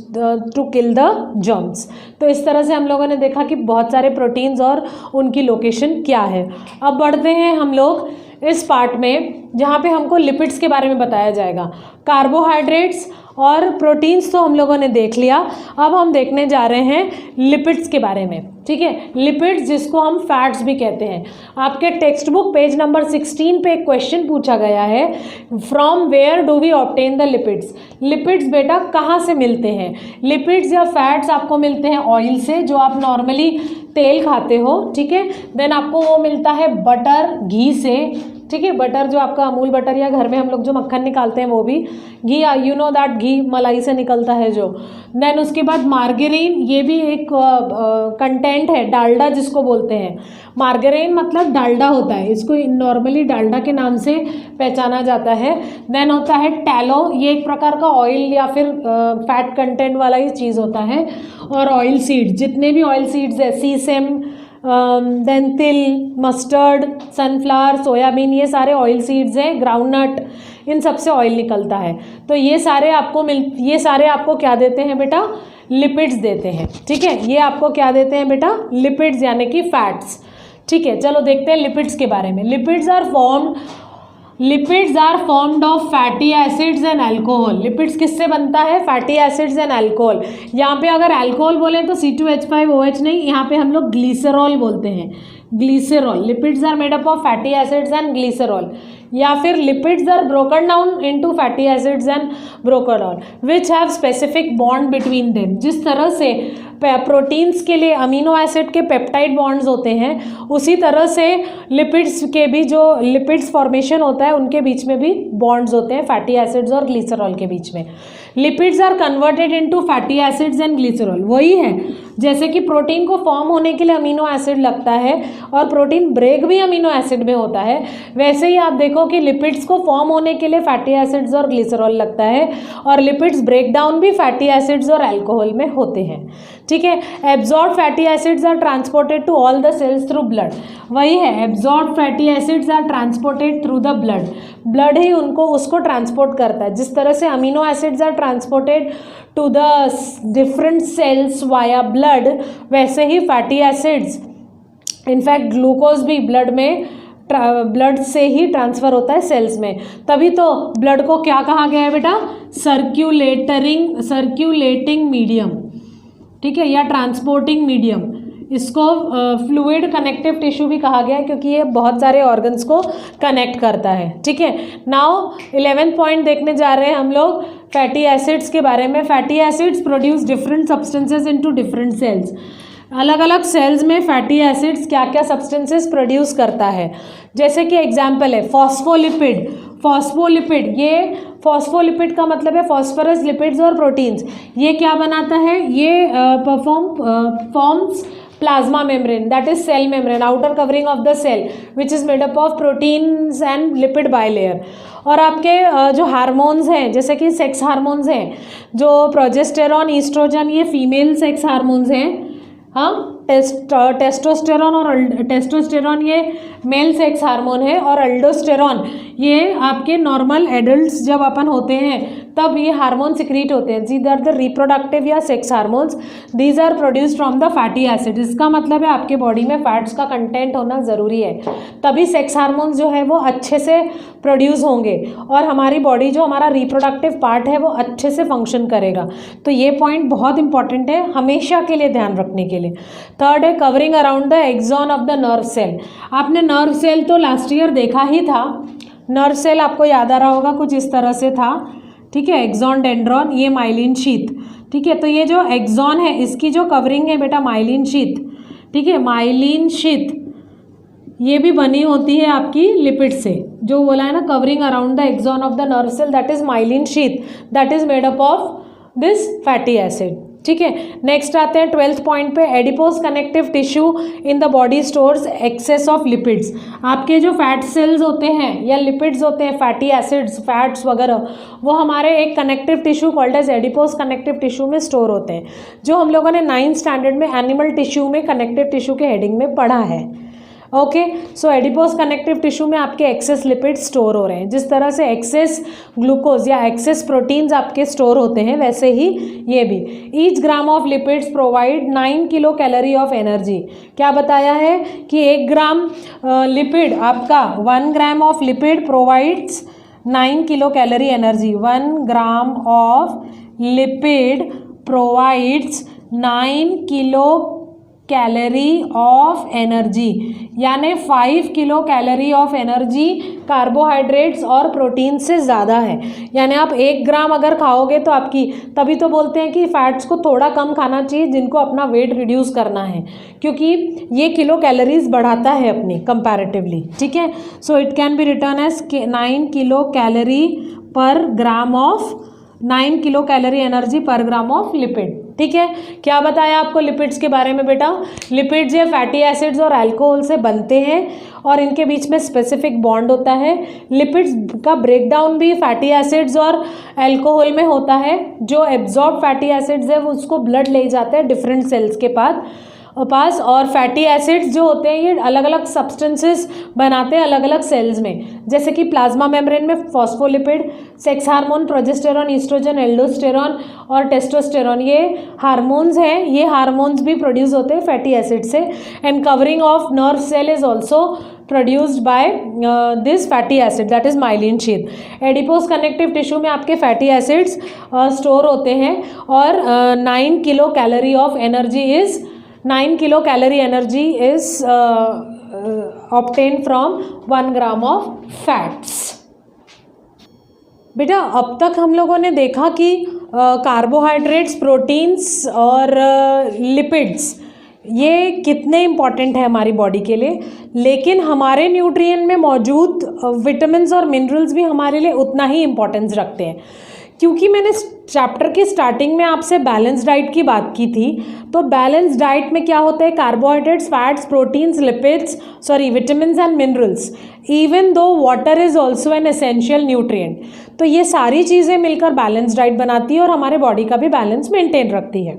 to kill the germs. तो इस तरह से हम लोगों ने देखा कि बहुत सारे प्रोटीन्स और उनकी लोकेशन क्या है। अब बढ़ते हैं हम लोग इस पार्ट में जहाँ पे हमको लिपिड्स के बारे में बताया जाएगा। कार्बोहाइड्रेट्स और प्रोटीन्स तो हम लोगों ने देख लिया, अब हम देखने जा रहे हैं लिपिड्स के बारे में। ठीक है, लिपिड्स जिसको हम फैट्स भी कहते हैं। आपके टेक्स्ट बुक पेज नंबर 16 पे एक क्वेश्चन पूछा गया है, from where do we obtain the lipids. Lipids बेटा कहाँ से मिलते हैं? लिपिड्स या फैट्स आपको मिलते हैं ऑयल से, जो आप नॉर्मली तेल खाते हो। ठीक है, देन आपको वो मिलता है बटर, घी से। ठीक है, बटर जो आपका अमूल बटर या घर में हम लोग जो मक्खन निकालते हैं वो भी घी, यू नो दैट घी मलाई से निकलता है जो। देन उसके बाद मार्गरीन, ये भी एक कंटेंट है, डालडा जिसको बोलते हैं। मार्गरीन मतलब डालडा होता है, इसको नॉर्मली डालडा के नाम से पहचाना जाता है। देन होता है टैलो, ये एक प्रकार का ऑयल या फिर फैट कंटेंट वाला ही चीज़ होता है। और ऑयल सीड्स, जितने भी ऑयल सीड्स है, सीसेम, देन तिल, मस्टर्ड, सनफ्लावर, सोयाबीन, ये सारे ऑयल सीड्स हैं। ग्राउंडनट, इन सब से ऑयल निकलता है। तो ये सारे आपको क्या देते हैं बेटा? लिपिड्स देते हैं। ठीक है, ये आपको क्या देते हैं बेटा? लिपिड्स यानी कि फैट्स। ठीक है, चलो देखते हैं लिपिड्स के बारे में। Lipids are formed of fatty acids and alcohol. Lipids किससे बनता है? Fatty acids and alcohol. यहाँ पे अगर अल्कोहल बोलें तो C2H5OH नहीं, यहाँ पे हम लोग ग्लीसरॉल बोलते हैं, glycerol. Lipids are made up of fatty acids and glycerol, या फिर lipids are broken down into fatty acids and glycerol which have specific bond between them. जिस तरह से प्रोटीन्स के लिए अमीनो एसिड के पेप्टाइड बॉन्ड्स होते हैं, उसी तरह से लिपिड्स के भी जो लिपिड्स फॉर्मेशन होता है उनके बीच में भी बॉन्ड्स होते हैं, फैटी एसिड्स और ग्लीसरॉल के बीच में। Lipids are converted into fatty acids and glycerol. वही है जैसे कि प्रोटीन को फॉर्म होने के लिए अमीनो एसिड लगता है और प्रोटीन ब्रेक भी अमीनो एसिड में होता है, वैसे ही आप देखो कि लिपिड्स को फॉर्म होने के लिए फैटी एसिड्स और ग्लिसरॉल लगता है, और लिपिड्स ब्रेक डाउन भी फैटी एसिड्स और अल्कोहल में होते हैं। ठीक है, absorb fatty acids are transported to all the cells through blood. वही है, absorb fatty acids are transported through the blood. Blood ही उसको ट्रांसपोर्ट करता है। जिस तरह से amino acids are transported to the different cells via blood, वैसे ही फैटी एसिड्स, इनफैक्ट ग्लूकोज भी ब्लड से ही ट्रांसफ़र होता है सेल्स में। तभी तो ब्लड को क्या कहा गया है बेटा? Circulating medium. ठीक है, या ट्रांसपोर्टिंग मीडियम। इसको फ्लूइड कनेक्टिव टिश्यू भी कहा गया है क्योंकि ये बहुत सारे ऑर्गन्स को कनेक्ट करता है। ठीक है, नाउ 11th पॉइंट देखने जा रहे हैं हम लोग फैटी एसिड्स के बारे में। Fatty acids produce different substances into different cells. अलग अलग सेल्स में फैटी एसिड्स क्या क्या सब्सटेंसेस प्रोड्यूस करता है, जैसे कि एग्जाम्पल है फॉस्फोलिपिड। ये फॉस्फोलिपिड का मतलब है फॉस्फरस लिपिड्स और प्रोटीन्स। ये क्या बनाता है? ये forms plasma membrane, that is cell membrane, outer covering of the cell which is made up of proteins and lipid bilayer. और आपके जो हार्मोन्स हैं, जैसे कि सेक्स हार्मोन्स हैं, जो प्रोजेस्टेरॉन, ईस्ट्रोजन, ये फीमेल सेक्स हार्मोन्स हैं। हाँ, टेस्टोस्टेरॉन ये मेल सेक्स हार्मोन है, और अल्डोस्टेरॉन ये आपके नॉर्मल एडल्ट्स जब अपन होते हैं तब ये हार्मोन सिक्रीट होते हैं। दीज आर द रिप्रोडक्टिव या sex hormones, these are produced from the fatty acid. इसका मतलब है आपके बॉडी में फैट्स का कंटेंट होना ज़रूरी है, तभी सेक्स हार्मोन्स जो है वो अच्छे से प्रोड्यूस होंगे और हमारी बॉडी जो हमारा रिप्रोडक्टिव पार्ट है वो अच्छे से फंक्शन करेगा। तो ये पॉइंट बहुत इंपॉर्टेंट है हमेशा के लिए ध्यान रखने के लिए। थर्ड है covering around the axon of the nerve cell. आपने नर्व सेल तो लास्ट ईयर देखा ही था। नर्व सेल आपको याद आ रहा होगा, कुछ इस तरह से था। ठीक है, एक्सॉन, डेंड्रॉन, ये माइलिन शीथ। ठीक है, तो ये जो एक्सॉन है इसकी जो कवरिंग है बेटा माइलिन शीथ। ठीक है, माइलिन शीथ ये भी बनी होती है आपकी लिपिड से। जो बोला है ना, covering around the axon of the nerve cell, that is myelin sheath, that is made up of this fatty acid. ठीक है। नेक्स्ट आते हैं 12th पॉइंट पे, adipose connective tissue in the body stores excess of lipids. आपके जो fat cells होते हैं या लिपिड्स होते हैं, फैटी एसिड्स, फैट्स वगैरह, वो हमारे एक connective tissue called as adipose connective tissue में स्टोर होते हैं, जो हम लोगों ने 9th स्टैंडर्ड में एनिमल टिश्यू में कनेक्टिव टिश्यू के हेडिंग में पढ़ा है। Okay, so adipose connective tissue में आपके एक्सेस लिपिड स्टोर हो रहे हैं। जिस तरह से एक्सेस ग्लूकोज या एक्सेस प्रोटीन्स आपके स्टोर होते हैं, वैसे ही ये भी। Each gram of lipids provide 9 kilo calorie of energy. क्या बताया है कि 1 ग्राम लिपिड आपका 1 gram of lipid provides 9 kilo calorie energy. 1 gram of lipid provides 9 kilo calorie of energy, यानी 5 kilo calorie of energy carbohydrates और प्रोटीन से ज़्यादा है। यानी आप 1 ग्राम अगर खाओगे तो आपकी, तभी तो बोलते हैं कि फैट्स को थोड़ा कम खाना चाहिए जिनको अपना वेट रिड्यूस करना है, क्योंकि ये किलो कैलोरीज बढ़ाता है अपनी कंपैरेटिवली। ठीक है, so it can be written as 9 kilo calorie per gram of 9 kilo calorie energy per gram of lipid. ठीक है, क्या बताया आपको लिपिड्स के बारे में बेटा? लिपिड्स ये फैटी एसिड्स और अल्कोहल से बनते हैं और इनके बीच में स्पेसिफिक बॉन्ड होता है। लिपिड्स का ब्रेकडाउन भी फैटी एसिड्स और अल्कोहल में होता है। जो एब्जॉर्ब फैटी एसिड्स है वो उसको ब्लड ले जाते हैं डिफरेंट सेल्स के पास, और फैटी एसिड्स जो होते हैं ये अलग अलग सब्सटेंसेस बनाते हैं अलग अलग सेल्स में, जैसे कि प्लाज्मा मेम्ब्रेन में phospholipid, sex hormone, progesterone, estrogen, aldosterone और टेस्टोस्टेरॉन, ये हार्मोन्स हैं। ये हार्मोन्स भी प्रोड्यूस होते हैं फैटी एसिड से। And covering of nerve cell is also produced by this fatty acid, that is myelin sheath. Adipose connective tissue में आपके फैटी एसिड्स स्टोर होते हैं और 9 kilo calorie of energy is 9 kilo calorie energy is obtained from 1 gram of fats. बेटा अब तक हम लोगों ने देखा कि कार्बोहाइड्रेट्स, प्रोटीन्स और लिपिड्स ये कितने इम्पॉर्टेंट है हमारी बॉडी के लिए, लेकिन हमारे न्यूट्रिएंट में मौजूद विटामिन्स और मिनरल्स भी हमारे लिए उतना ही इम्पोर्टेंस रखते हैं। क्योंकि मैंने चैप्टर की स्टार्टिंग में आपसे बैलेंस डाइट की बात की थी, तो बैलेंस डाइट में क्या होता है? Carbohydrates, fats, proteins, lipids, vitamins and minerals, even though water is also an essential nutrient. तो ये सारी चीज़ें मिलकर बैलेंस डाइट बनाती है और हमारे बॉडी का भी बैलेंस मेंटेन रखती है।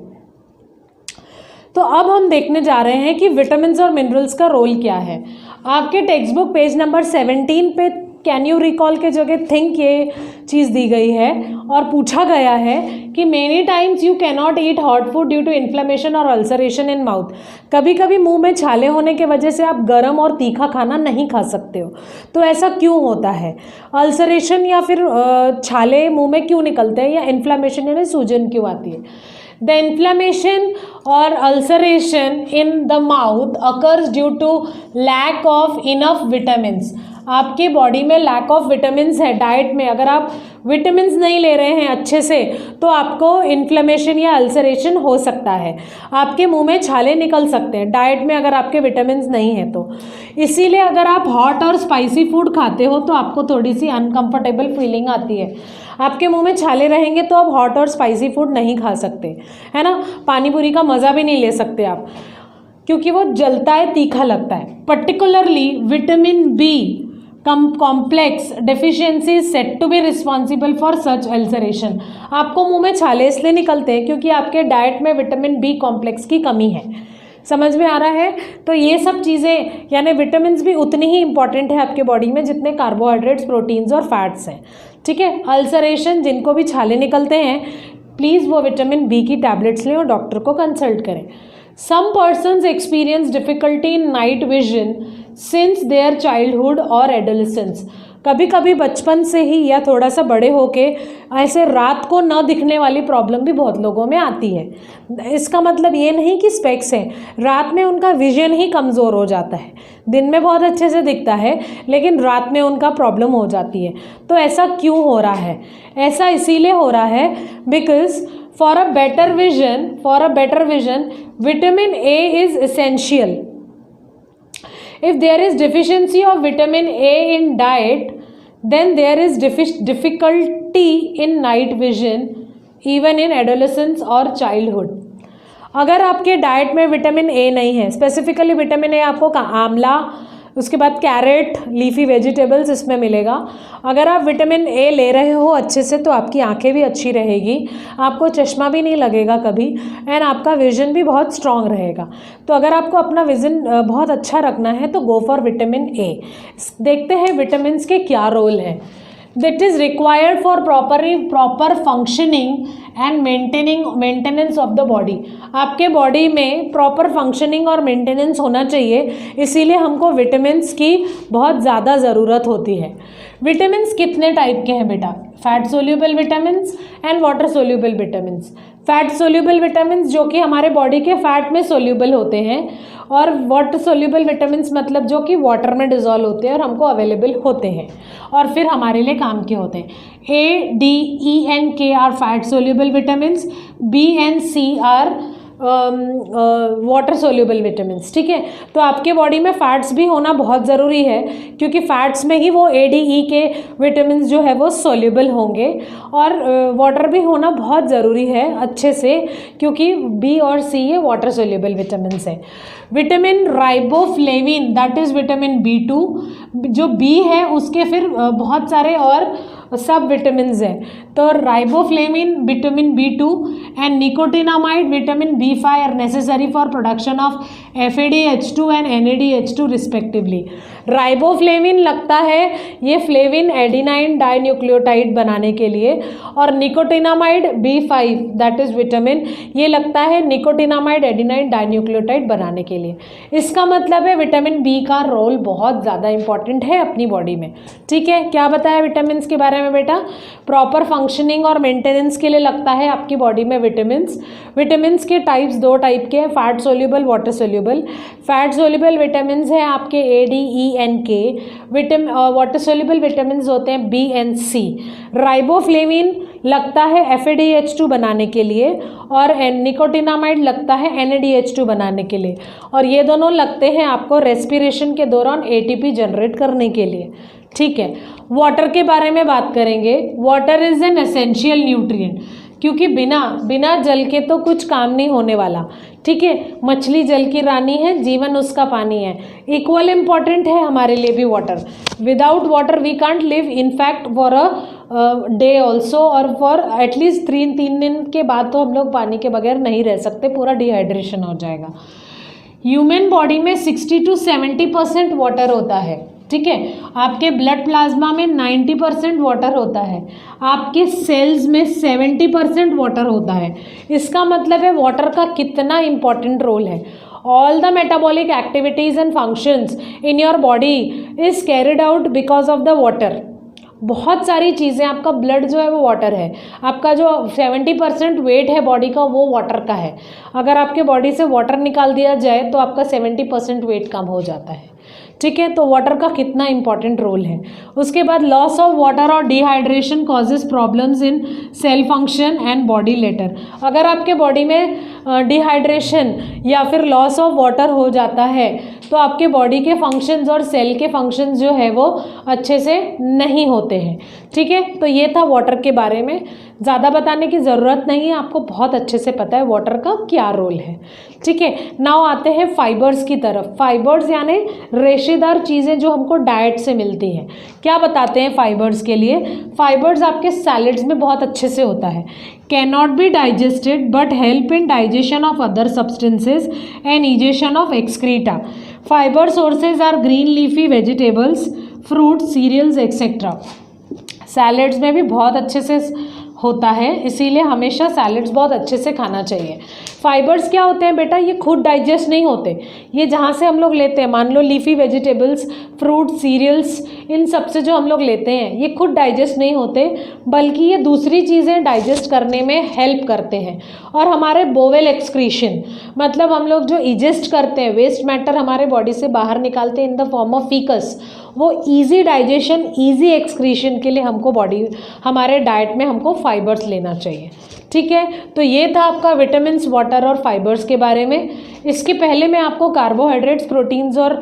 तो अब हम देखने जा रहे हैं कि विटामिन्स और मिनरल्स का रोल क्या है। आपके टेक्स्ट बुक पेज नंबर 17 पे कैन यू रिकॉल के जगह थिंक ये चीज़ दी गई है और पूछा गया है कि many times you can not eat hot food due to inflammation और अल्सरेशन इन माउथ। कभी कभी मुंह में छाले होने के वजह से आप गर्म और तीखा खाना नहीं खा सकते हो, तो ऐसा क्यों होता है? अल्सरेशन या फिर छाले मुंह में क्यों निकलते हैं, या इन्फ्लेमेशन यानी सूजन क्यों आती है? The inflammation or ulceration in the mouth occurs due to lack of enough vitamins। आपके बॉडी में लैक ऑफ विटामिन्स है डाइट में। अगर आप विटामिन्स नहीं ले रहे हैं अच्छे से तो आपको इन्फ्लेमेशन या अल्सरेशन हो सकता है, आपके मुंह में छाले निकल सकते हैं डाइट में अगर आपके विटामिन्स नहीं है तो। इसीलिए अगर आप हॉट और स्पाइसी फूड खाते हो तो आपको थोड़ी सी अनकंफर्टेबल फीलिंग आती है। आपके मुंह में छाले रहेंगे तो आप हॉट और स्पाइसी फूड नहीं खा सकते, है ना। पानी पूरी का मज़ा भी नहीं ले सकते आप, क्योंकि वो जलता है, तीखा लगता है। Particularly vitamin B complex deficiency is set to be responsible for such ulceration. आपको मुंह में छाले इसलिए निकलते हैं क्योंकि आपके डाइट में विटामिन बी कॉम्प्लेक्स की कमी है। समझ में आ रहा है? तो ये सब चीज़ें यानी विटामिन्स भी उतनी ही इंपॉर्टेंट है आपके बॉडी में जितने कार्बोहाइड्रेट्स, प्रोटीन्स और फैट्स हैं। ठीक है, अल्सरेशन जिनको भी छाले निकलते हैं, प्लीज़ वो विटामिन बी की टैबलेट्स लें और डॉक्टर को कंसल्ट करें। Some persons experience difficulty in night vision since their childhood और एडोलेसेंस। कभी कभी बचपन से ही या थोड़ा सा बड़े होके ऐसे रात को न दिखने वाली प्रॉब्लम भी बहुत लोगों में आती है। इसका मतलब ये नहीं कि स्पेक्स है, रात में उनका विजन ही कमज़ोर हो जाता है। दिन में बहुत अच्छे से दिखता है लेकिन रात में उनका प्रॉब्लम हो जाती है। तो ऐसा क्यों हो रहा है? ऐसा इसीलिए हो रहा है because for a better vision vitamin A is essential. If there is deficiency of vitamin A in diet, then there is difficulty in night vision even in adolescence और चाइल्डहुड। अगर आपके डाइट में विटामिन ए नहीं है, specifically vitamin A आपको आंवला, उसके बाद कैरेट, लीफी वेजिटेबल्स इसमें मिलेगा। अगर आप विटामिन ए ले रहे हो अच्छे से तो आपकी आंखें भी अच्छी रहेगी, आपको चश्मा भी नहीं लगेगा कभी, एंड आपका विजन भी बहुत स्ट्रांग रहेगा। तो अगर आपको अपना विजन बहुत अच्छा रखना है तो गो फॉर विटामिन ए। देखते हैं विटामिन के क्या रोल है। That is required for proper functioning and maintenance of the body. आपके बॉडी में प्रॉपर फंक्शनिंग और मेंटेनेंस होना चाहिए, इसीलिए हमको विटामिन्स की बहुत ज़्यादा ज़रूरत होती है। विटामिन्स कितने टाइप के हैं बेटा? Fat soluble vitamins and water soluble vitamins. Fat soluble vitamins जो कि हमारे बॉडी के फैट में सोल्यूबल होते हैं, और वाटर सोल्यूबल विटामिन्स मतलब जो कि वाटर में डिज़ोल्व होते हैं और हमको अवेलेबल होते हैं और फिर हमारे लिए काम के होते हैं। A, D, E and K are fat soluble vitamins, B and C are water soluble vitamins. ठीक है, तो आपके बॉडी में फैट्स भी होना बहुत ज़रूरी है, क्योंकि फैट्स में ही वो A, D, E के विटामिन्स जो है वो सोल्यूबल होंगे, और वाटर भी होना बहुत ज़रूरी है अच्छे से, क्योंकि B और C ये वाटर सोल्यूबल विटामिन्स है। Vitamin riboflavin that is vitamin B2, जो B है उसके फिर बहुत सारे और सब विटामिन्स हैं, तो riboflavin vitamin B2 and nicotinamide vitamin B5 are necessary for production of FADH2 and NADH2 respectively. Riboflavin लगता है ये फ्लेविन एडिनाइन डाइन्यूक्लियोटाइड बनाने के लिए, और nicotinamide B5 that is vitamin, ये लगता है निकोटिनामाइड एडिनाइन डाइन्यूक्लियोटाइड बनाने के लिए। इसका मतलब है विटामिन B का रोल बहुत ज़्यादा इंपॉर्टेंट है अपनी बॉडी में। ठीक है, क्या बताया विटामिन के बारे में बेटा? प्रॉपर फंक्शनिंग और मेंटेनेंस के लिए लगता है आपकी बॉडी में विटामिन्स। विटामिन्स के टाइप्स दो टाइप के हैं, fat soluble, water soluble. Fat soluble vitamins हैं आपके A, D, E and K। Water soluble vitamins होते हैं B and C। राइबोफ्लेविन लगता है FADH2 बनाने के लिए, और निकोटिनामाइड लगता है NADH2 बनाने के लिए, और ये दोनों लगते हैं आपको रेस्पिरेशन के दौरान ATP जनरेट करने के लिए। ठीक है, वाटर के बारे में बात करेंगे। Water is an essential nutrient, क्योंकि बिना जल के तो कुछ काम नहीं होने वाला। ठीक है, मछली जल की रानी है, जीवन उसका पानी है। इक्वल इम्पॉर्टेंट है हमारे लिए भी water. Without water we can't live, in fact for a day also, और फॉर एटलीस्ट 3 दिन के बाद तो हम लोग पानी के बगैर नहीं रह सकते, पूरा डिहाइड्रेशन हो जाएगा। ह्यूमन बॉडी में 60 to 70% वाटर होता है। ठीक है, आपके ब्लड प्लाज्मा में 90% वाटर होता है, आपके सेल्स में 70% वाटर होता है। इसका मतलब है वाटर का कितना इंपॉर्टेंट रोल है। All the metabolic activities and functions in your body is carried out because of the water. बहुत सारी चीज़ें, आपका ब्लड जो है वो वाटर है, आपका जो 70% वेट है बॉडी का वो वाटर का है। अगर आपके बॉडी से वाटर निकाल दिया जाए तो आपका 70% वेट कम हो जाता है। ठीक है, तो वाटर का कितना इंपॉर्टेंट रोल है। उसके बाद लॉस ऑफ वाटर और dehydration causes problems in cell function and body later. अगर आपके बॉडी में डिहाइड्रेशन या फिर लॉस ऑफ वाटर हो जाता है तो आपके बॉडी के फंक्शंस और सेल के फंक्शंस जो है वो अच्छे से नहीं होते हैं। ठीक है, तो ये था वाटर के बारे में, ज़्यादा बताने की ज़रूरत नहीं है, आपको बहुत अच्छे से पता है वाटर का क्या रोल है। ठीक है, नाउ आते हैं फाइबर्स की तरफ। फाइबर्स यानी रेशेदार चीज़ें जो हमको डाइट से मिलती हैं। क्या बताते हैं फाइबर्स के लिए? फाइबर्स आपके सैलेड्स में बहुत अच्छे से होता है। Can not be digested but help in digestion of other substances and egestion of excreta. Fibre sources are green leafy vegetables, fruits, cereals etcetera. Salads में भी बहुत अच्छे से होता है, इसीलिए हमेशा सैलेड्स बहुत अच्छे से खाना चाहिए। फाइबर्स क्या होते हैं बेटा? ये खुद डाइजेस्ट नहीं होते, ये जहाँ से हम लोग लेते हैं, मान लो लीफी वेजिटेबल्स, फ्रूट, सीरियल्स, इन सब से जो हम लोग लेते हैं ये खुद डाइजेस्ट नहीं होते, बल्कि ये दूसरी चीज़ें डाइजेस्ट करने में हेल्प करते हैं। और हमारे बोवेल एक्सक्रीशन, मतलब हम लोग जो इजेस्ट करते हैं, वेस्ट मैटर हमारे बॉडी से बाहर निकालते हैं इन द फॉर्म ऑफ फीकस, वो इजी डाइजेशन, इजी एक्सक्रीशन के लिए हमको हमारे डाइट में हमको फाइबर्स लेना चाहिए। ठीक है, तो ये था आपका विटामिन्स, वाटर और फाइबर्स के बारे में। इसके पहले मैं आपको कार्बोहाइड्रेट्स, प्रोटीन्स और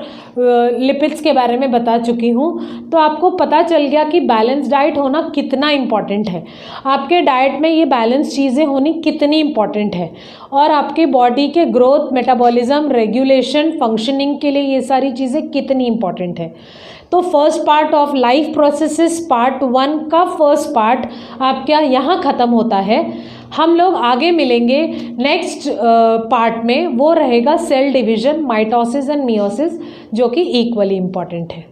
लिपिड्स के बारे में बता चुकी हूँ। तो आपको पता चल गया कि बैलेंस डाइट होना कितना इम्पॉर्टेंट है, आपके डाइट में ये बैलेंस चीज़ें होनी कितनी इम्पॉर्टेंट है, और आपके बॉडी के ग्रोथ, मेटाबॉलिज्म, रेगुलेशन, फंक्शनिंग के लिए ये सारी चीज़ें कितनी इम्पॉर्टेंट है। तो first part of life processes part 1 का फर्स्ट पार्ट आपका यहाँ ख़त्म होता है। हम लोग आगे मिलेंगे नेक्स्ट पार्ट में, वो रहेगा cell division, mitosis and meiosis, जो कि इक्वली इम्पॉर्टेंट है।